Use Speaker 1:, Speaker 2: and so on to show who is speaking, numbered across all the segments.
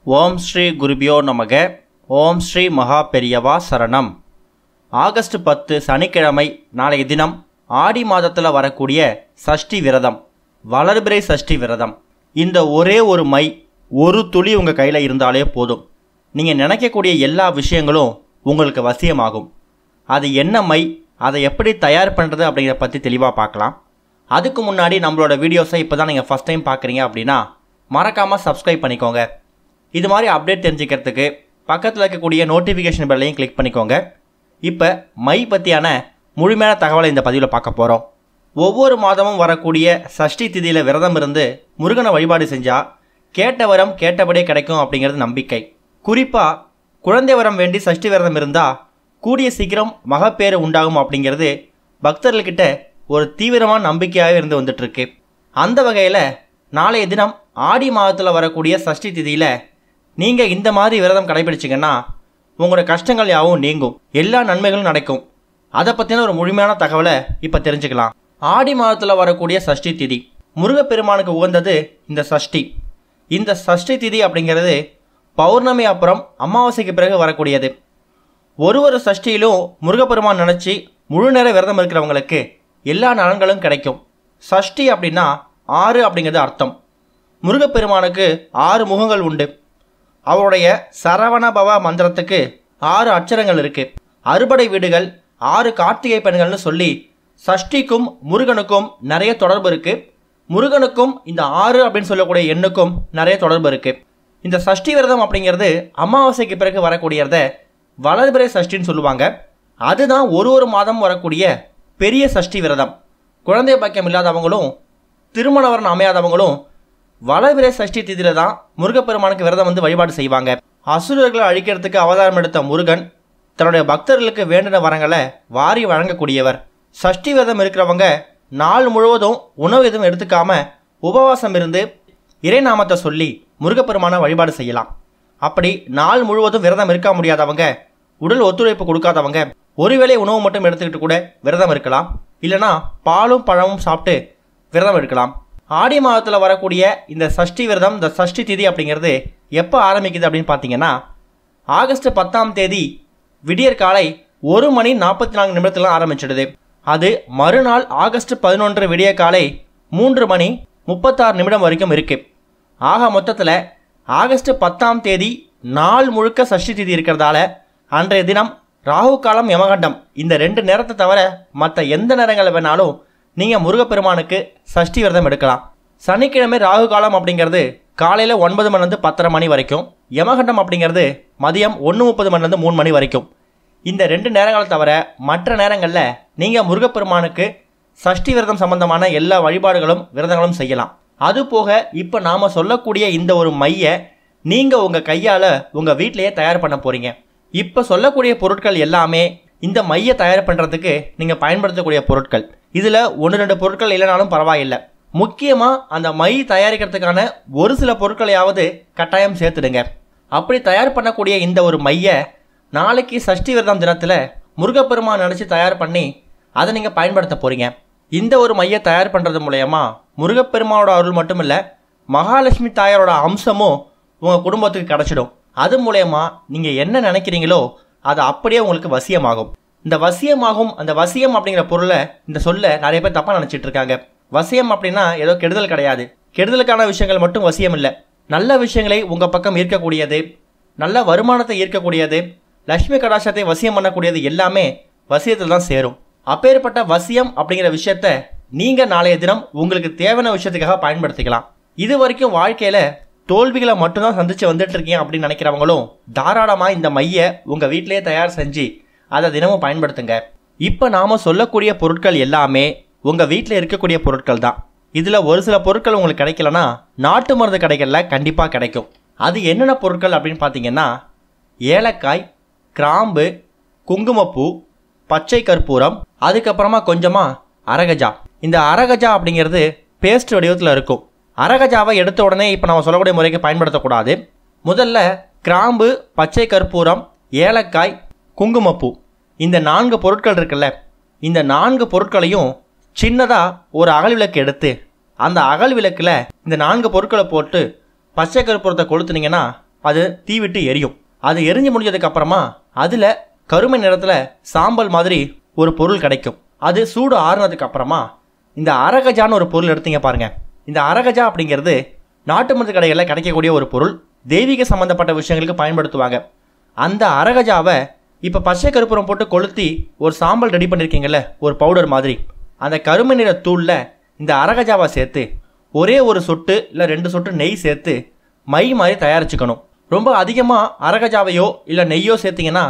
Speaker 1: ஓம் ஸ்ரீ குருபியோ நமக. ஓம் ஸ்ரீ மகா பெரியவா சரணம். ஆகஸ்ட் 10 சனிக்கிழமை நாளைய தினம் ஆடி மாதத்தில் வரக்கூடிய சஷ்டி விரதம், வளர்பிறை சஷ்டி விரதம். இந்த ஒரே ஒரு மை ஒரு துளி உங்கள் கையில் இருந்தாலே போதும், நீங்கள் நினைக்கக்கூடிய எல்லா விஷயங்களும் உங்களுக்கு வசியமாகும். அது என்ன மை, அதை எப்படி தயார் பண்ணுறது அப்படிங்கிறத பற்றி தெளிவாக பார்க்கலாம். அதுக்கு முன்னாடி நம்மளோட வீடியோஸை இப்போ தான் நீங்கள் ஃபஸ்ட் டைம் பார்க்குறீங்க அப்படின்னா மறக்காமல் சப்ஸ்கிரைப் பண்ணிக்கோங்க. இது மாதிரி அப்டேட் தெரிஞ்சுக்கிறதுக்கு பக்கத்தில் இருக்கக்கூடிய நோட்டிஃபிகேஷன் பெல்லையும் கிளிக் பண்ணிக்கோங்க. இப்போ மை பற்றியான முழுமையான தகவலை இந்த பதிவில் பார்க்க போகிறோம். ஒவ்வொரு மாதமும் வரக்கூடிய சஷ்டி திதியில் விரதம் இருந்து முருகனை வழிபாடு செஞ்சால் கேட்ட வரம் கேட்டபடியே கிடைக்கும் அப்படிங்கிறது நம்பிக்கை. குறிப்பாக குழந்தை வரம் வேண்டி சஷ்டி விரதம் இருந்தால் கூடிய சீக்கிரம் மகப்பேறு உண்டாகும் அப்படிங்கிறது பக்தர்கள்கிட்ட ஒரு தீவிரமான நம்பிக்கையாக இருந்து வந்துட்டுருக்கு. அந்த வகையில் நாளைய தினம் ஆடி மாதத்தில் வரக்கூடிய சஷ்டி திதியில் நீங்கள் இந்த மாதிரி விரதம் கடைபிடிச்சிங்கன்னா உங்களோட கஷ்டங்கள் யாவும் நீங்கும், எல்லா நன்மைகளும் நடக்கும். அதை பற்றின ஒரு முழுமையான தகவலை இப்போ தெரிஞ்சுக்கலாம். ஆடி மாதத்தில் வரக்கூடிய சஷ்டி திதி முருகப்பெருமானுக்கு உகந்தது இந்த சஷ்டி. இந்த சஷ்டி திதி அப்படிங்கிறது பௌர்ணமி அப்புறம் அமாவாசைக்கு பிறகு வரக்கூடியது. ஒரு சஷ்டியிலும் முருகப்பெருமான் நினச்சி முழு நேர விரதம் இருக்கிறவங்களுக்கு எல்லா நலன்களும் கிடைக்கும். சஷ்டி அப்படின்னா 6 அப்படிங்கிறது அர்த்தம். முருகப்பெருமானுக்கு 6 முகங்கள் உண்டு. அவருடைய சரவணபவ மந்திரத்துக்கு 6 அட்சரங்கள் இருக்குது. அறுபடை வீடுகள், 6 கார்த்திகை பெண்கள்னு சொல்லி சஷ்டிக்கும் முருகனுக்கும் நிறைய தொடர்பு இருக்குது. முருகனுக்கும் இந்த 6 அப்படின்னு சொல்லக்கூடிய எண்ணுக்கும் நிறைய தொடர்பு இருக்குது. இந்த சஷ்டி விரதம் அப்படிங்கிறது அமாவாசைக்கு பிறகு வரக்கூடியத வளர்பிறை சஷ்டின்னு சொல்லுவாங்க. அதுதான் ஒரு மாதம் வரக்கூடிய பெரிய சஷ்டி விரதம். குழந்தை பாக்கியம் இல்லாதவங்களும் திருமணவரன் அமையாதவங்களும் வளர்பிறை சஷ்டி திதியில் தான் முருகப்பெருமானுக்கு விரதம் வழிபாடு செய்வாங்க. அசுரர்களை அழிக்கிறதுக்கு அவதாரம் எடுத்த முருகன் தன்னுடைய பக்தர்களுக்கு வேண்டின வரங்களை வாரி வழங்கக்கூடியவர். சஷ்டி விரதம் இருக்கிறவங்க நாள் முழுவதும் உணவு எதுவும் எடுத்துக்காம உபவாசம் இருந்து இறைநாமத்தை சொல்லி முருகப்பெருமானை வழிபாடு செய்யலாம். அப்படி நாள் முழுவதும் விரதம் இருக்க முடியாதவங்க, உடல் ஒத்துழைப்பு கொடுக்காதவங்க ஒருவேளை உணவு மட்டும் எடுத்துக்கிட்டு கூட விரதம் இருக்கலாம். இல்லைனா பாலும் பழமும் சாப்பிட்டு விரதம் எடுக்கலாம். ஆடி மாதத்தில் வரக்கூடிய இந்த சஷ்டி விரதம், இந்த சஷ்டி திதி அப்படிங்கிறது எப்போ ஆரம்பிக்குது அப்படின்னு பார்த்தீங்கன்னா ஆகஸ்ட் 10ஆம் தேதி விடியற் காலை 1:44 ஆரம்பிச்சிடுது. அது மறுநாள் ஆகஸ்ட் 11 விடிய காலை 3:36 வரைக்கும் இருக்குது. ஆக மொத்தத்தில் ஆகஸ்ட் 10ஆம் தேதி நாள் முழுக்க சஷ்டி திதி இருக்கிறதால அன்றைய தினம் ராகு காலம், யமகண்டம் இந்த 2 நேரத்தை தவிர மற்ற எந்த நேரங்களில் வேணாலும் நீங்கள் முருகப்பெருமானுக்கு சஷ்டி விரதம் எடுக்கலாம். சனிக்கிழமை ராகு காலம் அப்படிங்கிறது காலையில் 9 மணிலேருந்து 10:30 மணி வரைக்கும், யமகண்டம் அப்படிங்கிறது மதியம் 1:30 மணிலேருந்து 3 மணி வரைக்கும். இந்த 2 நேரங்களை தவிர மற்ற நேரங்களில் நீங்கள் முருகப்பெருமானுக்கு சஷ்டி விரதம் சம்பந்தமான எல்லா வழிபாடுகளும் விரதங்களும் செய்யலாம். அதுபோக இப்போ நாம் சொல்லக்கூடிய இந்த ஒரு மையை நீங்கள் உங்கள் கையால் உங்கள் வீட்டிலையே தயார் பண்ண போகிறீங்க. இப்போ சொல்லக்கூடிய பொருட்கள் எல்லாமே இந்த மையை தயார் பண்ணுறதுக்கு நீங்கள் பயன்படுத்தக்கூடிய பொருட்கள். இதில் 1-2 பொருட்கள் இல்லைனாலும் பரவாயில்லை. முக்கியமாக அந்த மை தயாரிக்கிறதுக்கான ஒரு சில பொருட்களையாவது கட்டாயம் சேர்த்துடுங்க. அப்படி தயார் பண்ணக்கூடிய இந்த ஒரு மையை நாளைக்கு சஷ்டி விரதம் தினத்தில் முருகப்பெருமான் நினச்சி தயார் பண்ணி அதை நீங்கள் பயன்படுத்த போகிறீங்க. இந்த ஒரு மையை தயார் பண்ணுறது மூலயமா முருகப்பெருமானோட அருள் மட்டும் இல்லை, மகாலட்சுமி தாயாரோட அம்சமும் உங்கள் குடும்பத்துக்கு கிடச்சிடும். அது மூலயமா நீங்கள் என்ன நினைக்கிறீங்களோ அது அப்படியே உங்களுக்கு வசியமாகும். இந்த வசியமாகும், அந்த வசியம் அப்படிங்கிற பொருளை, இந்த சொல்ல நிறைய பேர் தப்பாக நினச்சிட்டு இருக்காங்க. வசியம் அப்படின்னா ஏதோ கெடுதல் கிடையாது. கெடுதலுக்கான விஷயங்கள் மட்டும் வசியம் இல்லை. நல்ல விஷயங்களை உங்கள் பக்கம் ஈர்க்கக்கூடியது, நல்ல வருமானத்தை ஈர்க்கக்கூடியது, லட்சுமி கடாட்சத்தை வசியம் பண்ணக்கூடியது எல்லாமே வசியத்தில் தான் சேரும். அப்பேற்பட்ட வசியம் அப்படிங்கிற விஷயத்த நீங்கள் நாளைய தினம் உங்களுக்கு தேவையான விஷயத்துக்காக பயன்படுத்திக்கலாம். இது வரைக்கும் வாழ்க்கையில் தோல்விகளை மட்டும்தான் சந்திச்சு வந்துட்டு இருக்கீங்க அப்படின்னு நினைக்கிறவங்களும் தாராளமாக இந்த மையை உங்கள் வீட்டிலேயே தயார் செஞ்சு அதை தினமும் பயன்படுத்துங்க. இப்போ நாம் சொல்லக்கூடிய பொருட்கள் எல்லாமே உங்கள் வீட்டில் இருக்கக்கூடிய பொருட்கள் தான். இதில் ஒரு சில பொருட்கள் உங்களுக்கு கிடைக்கலனா நாட்டு மருந்து கடைகளில் கண்டிப்பாக கிடைக்கும். அது என்னென்ன பொருட்கள் அப்படின்னு பார்த்தீங்கன்னா ஏலக்காய், கிராம்பு, குங்குமப்பூ, பச்சை கற்பூரம், அதுக்கப்புறமா கொஞ்சமாக அரகஜா. இந்த அரகஜா அப்படிங்கிறது பேஸ்ட் வடிவத்தில் இருக்கும். அரகஜாவை எடுத்த உடனே இப்போ நம்ம சொல்லக்கூடிய முறைக்கு பயன்படுத்தக்கூடாது. முதல்ல கிராம்பு, பச்சை கற்பூரம், ஏலக்காய், குங்குமப்பூ இந்த 4 பொருட்கள் இருக்குல்ல, இந்த 4 பொருட்களையும் சின்னதாக ஒரு அகல் விளக்கு எடுத்து அந்த அகல் விளக்கில் இந்த 4 பொருட்களை போட்டு பச்சை கற்பூரத்தை கொளுத்துனீங்கன்னா அது தீவிட்டு எரியும். அது எரிஞ்சு முடிஞ்சதுக்கு அப்புறமா அதில் கருமை நிறத்தில் சாம்பல் மாதிரி ஒரு பொருள் கிடைக்கும். அது சூடு ஆறுனதுக்கு அப்புறமா இந்த அரகஜான்னு ஒரு பொருள் எடுத்தீங்க பாருங்க. இந்த அரகஜா அப்படிங்கிறது நாட்டு மருந்து கடைகளில் கிடைக்கக்கூடிய ஒரு பொருள். தெய்வீக சம்மந்தப்பட்ட விஷயங்களுக்கு பயன்படுத்துவாங்க. அந்த அரகஜாவை இப்போ பச்சை கற்பூரம் போட்டு கொளுத்தி ஒரு சாம்பல் ரெடி பண்ணியிருக்கீங்கல்ல, ஒரு பவுடர் மாதிரி, அந்த கருமை நிற தூளில் இந்த அரகஜாவை சேர்த்து ஒரே ஒரு சொட்டு இல்லை 2 சொட்டு நெய் சேர்த்து மை மாதிரி தயாரிச்சுக்கணும். ரொம்ப அதிகமாக அரகஜாவையோ இல்லை நெய்யோ சேர்த்திங்கன்னா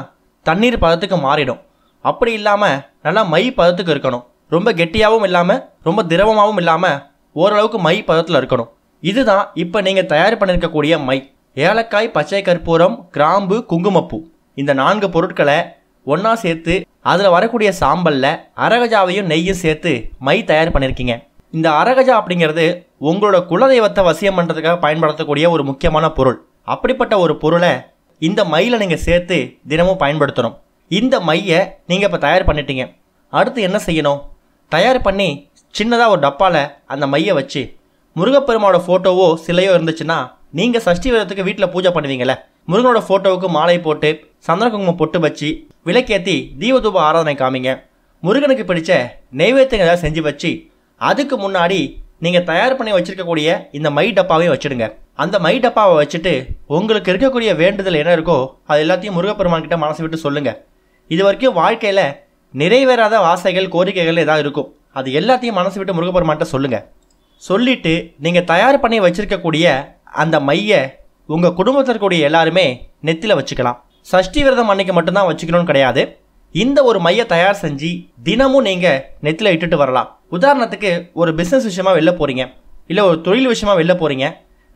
Speaker 1: தண்ணீர் பதத்துக்கு மாறிடும். அப்படி இல்லாமல் நல்லா மை பதத்துக்கு இருக்கணும். ரொம்ப கெட்டியாகவும் இல்லாமல் ரொம்ப திரவமாகவும் இல்லாமல் ஓரளவுக்கு மை பதத்தில் இருக்கணும். இதுதான் இப்போ நீங்கள் தயார் பண்ணியிருக்கக்கூடிய மை. ஏலக்காய், பச்சை கற்பூரம், கிராம்பு, குங்குமப்பூ இந்த 4 பொருட்களை ஒன்றா சேர்த்து அதில் வரக்கூடிய சாம்பலில் அரகஜாவையும் நெய்யும் சேர்த்து மை தயார் பண்ணியிருக்கீங்க. இந்த அரகஜா அப்படிங்கிறது உங்களோட குலதெய்வத்தை வசியம் பண்ணுறதுக்காக பயன்படுத்தக்கூடிய ஒரு முக்கியமான பொருள். அப்படிப்பட்ட ஒரு பொருளை இந்த மையில் நீங்கள் சேர்த்து தினமும் பயன்படுத்தணும். இந்த மையை நீங்கள் இப்போ தயார் பண்ணிட்டீங்க. அடுத்து என்ன செய்யணும்? தயார் பண்ணி சின்னதாக ஒரு டப்பாவில் அந்த மையை வச்சு முருகப்பெருமானோட ஃபோட்டோவோ சிலையோ இருந்துச்சுன்னா, நீங்கள் சஷ்டி விரதத்துக்கு வீட்டில் பூஜை பண்ணுவீங்களே, முருகனோட ஃபோட்டோவுக்கு மாலை போட்டு சந்தன குங்குமம் பொட்டு வச்சு விளக்கேற்றி தீபதூப ஆராதனை காமிங்க. முருகனுக்கு பிடிச்ச நெய்வேத்தியம் ஏதாவது செஞ்சு வச்சு அதுக்கு முன்னாடி நீங்கள் தயார் பண்ணி வச்சுருக்கக்கூடிய இந்த மை டப்பாவையும் வச்சுடுங்க. அந்த மை டப்பாவை வச்சுட்டு உங்களுக்கு இருக்கக்கூடிய வேண்டுதல் என்ன இருக்கோ அது எல்லாத்தையும் முருகப்பெருமான்கிட்ட மனசு விட்டு சொல்லுங்கள். இது வரைக்கும் வாழ்க்கையில் நிறைவேறாத ஆசைகள், கோரிக்கைகள் ஏதாவது இருக்கும், அது எல்லாத்தையும் மனசு விட்டு முருகப்பெருமான்கிட்ட சொல்லுங்கள். சொல்லிவிட்டு நீங்கள் தயார் பண்ணி வச்சுருக்கக்கூடிய அந்த மையை உங்கள் குடும்பத்தில் இருக்கக்கூடிய எல்லாருமே நெத்தியில் வச்சுக்கலாம். சஷ்டி விரதம் அன்னைக்கு மட்டும்தான் வச்சுக்கணும்னு கிடையாது. இந்த ஒரு மையை தயார் செஞ்சு தினமும் நீங்கள் நெத்தியில் இட்டுட்டு வரலாம். உதாரணத்துக்கு ஒரு பிஸ்னஸ் விஷயமா வெளில போகிறீங்க, இல்லை ஒரு தொழில் விஷயமா வெளில போகிறீங்க,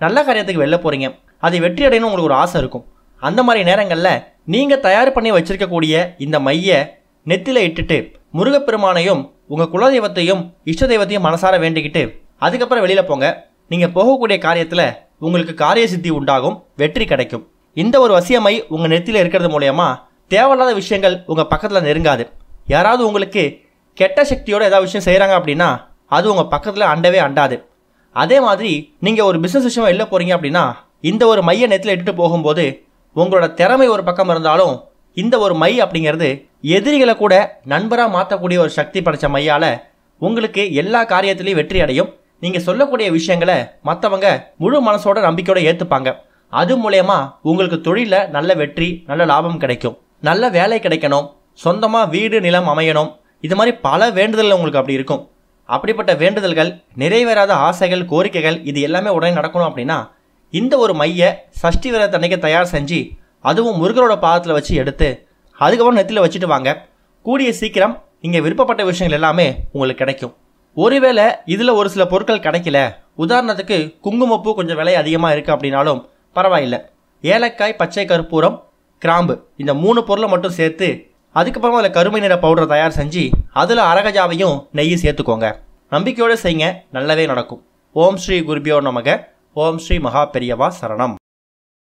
Speaker 1: நல்ல காரியத்துக்கு வெளில போகிறீங்க, அது வெற்றி அடையணும்னு உங்களுக்கு ஒரு ஆசை இருக்கும். அந்த மாதிரி நேரங்களில் நீங்கள் தயார் பண்ணி வச்சுருக்கக்கூடிய இந்த மையை நெத்தியில் இட்டுட்டு முருகப்பெருமானையும் உங்கள் குலதெய்வத்தையும் இஷ்ட தெய்வத்தையும் மனசார வேண்டிக்கிட்டு அதுக்கப்புறம் வெளியில் போங்க. நீங்கள் போகக்கூடிய காரியத்தில் உங்களுக்கு காரிய சித்தி உண்டாகும், வெற்றி கிடைக்கும். இந்த ஒரு வசியமை உங்கள் நெத்தியில் இருக்கிறது மூலயமா தேவையில்லாத விஷயங்கள் உங்கள் பக்கத்தில் நெருங்காது. யாராவது உங்களுக்கு கெட்ட சக்தியோட ஏதாவது விஷயம் செய்கிறாங்க அப்படின்னா அது உங்கள் பக்கத்தில் அண்டவே அண்டாது. அதே மாதிரி நீங்கள் ஒரு பிஸ்னஸ் விஷயமா வெளில போகிறீங்க அப்படின்னா இந்த ஒரு மையை நெத்தியில் இட்டுட்டு போகும்போது உங்களோட திறமை ஒரு பக்கம் இருந்தாலும் இந்த ஒரு மை அப்படிங்கிறது எதிரிகளை கூட நண்பராக மாற்றக்கூடிய ஒரு சக்தி படைத்த மையால் உங்களுக்கு எல்லா காரியத்திலையும் வெற்றி அடையும். நீங்கள் சொல்லக்கூடிய விஷயங்களை மற்றவங்க முழு மனசோட நம்பிக்கையோடு ஏற்றுப்பாங்க. அது மூலயமா உங்களுக்கு தொழிலில் நல்ல வெற்றி, நல்ல லாபம் கிடைக்கும். நல்ல வேலை கிடைக்கணும், சொந்தமாக வீடு நிலம் அமையணும், இது மாதிரி பல வேண்டுதல்கள் உங்களுக்கு அப்படி இருக்கும். அப்படிப்பட்ட வேண்டுதல்கள், நிறைவேறாத ஆசைகள், கோரிக்கைகள் இது எல்லாமே உடனே நடக்கணும் அப்படின்னா இந்த ஒரு மையை சஷ்டி விரதத்தன்னைக்கு தயார் செஞ்சு அதுவும் முருகரோட பாதத்தில் வச்சு எடுத்து அதுக்கப்புறம் நெத்தியில் வச்சுட்டு வாங்க. கூடிய சீக்கிரம் நீங்கள் விருப்பப்பட்ட விஷயங்கள் எல்லாமே உங்களுக்கு கிடைக்கும். ஒருவேளை இதில் ஒரு சில பொருட்கள் கிடைக்கல, உதாரணத்துக்கு குங்குமப்பூ கொஞ்சம் விலை அதிகமாக இருக்குது அப்படின்னாலும் பரவாயில்லை, ஏலக்காய், பச்சை கற்பூரம், கிராம்பு இந்த 3 பொருளை மட்டும் சேர்த்து அதுக்கப்புறமா அதில் கருமை நிற பவுடர் தயார் செஞ்சு அதில் அரகஜாவையும் நெய்யும் சேர்த்துக்கோங்க. நம்பிக்கையோடு செய்யுங்க, நல்லவே நடக்கும். ஓம் ஸ்ரீ குருபியோ நமக. ஓம் ஸ்ரீ மகா பெரியவா சரணம்.